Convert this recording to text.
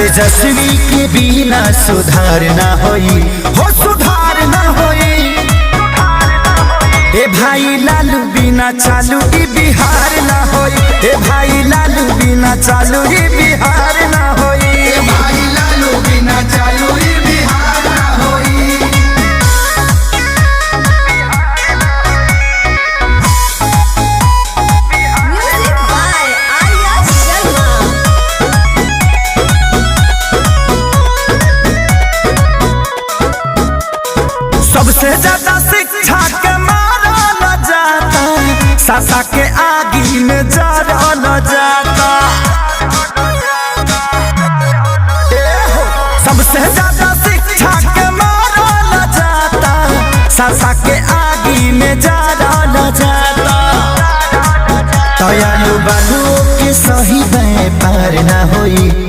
तेजस्वी के बिना सुधार ना होई, हो सुधार ना होई। ए भाई लालू बिना चालू ई बिहार ना होई, ए भाई लालू बिना चालू ई बिहार ना होई, ए भाई लालू बिना चालू ई बिहार ना होई। Music by Arya Sharma. सबसे ज्यादा शिक्षा के मारल जाता, सासा के आगी में जरल जाता। सबसे ज्यादा शिक्षा के मारल जाता, सासा के आगी में जरल जाता। तयालु बालू के सही व्यापार ना होई।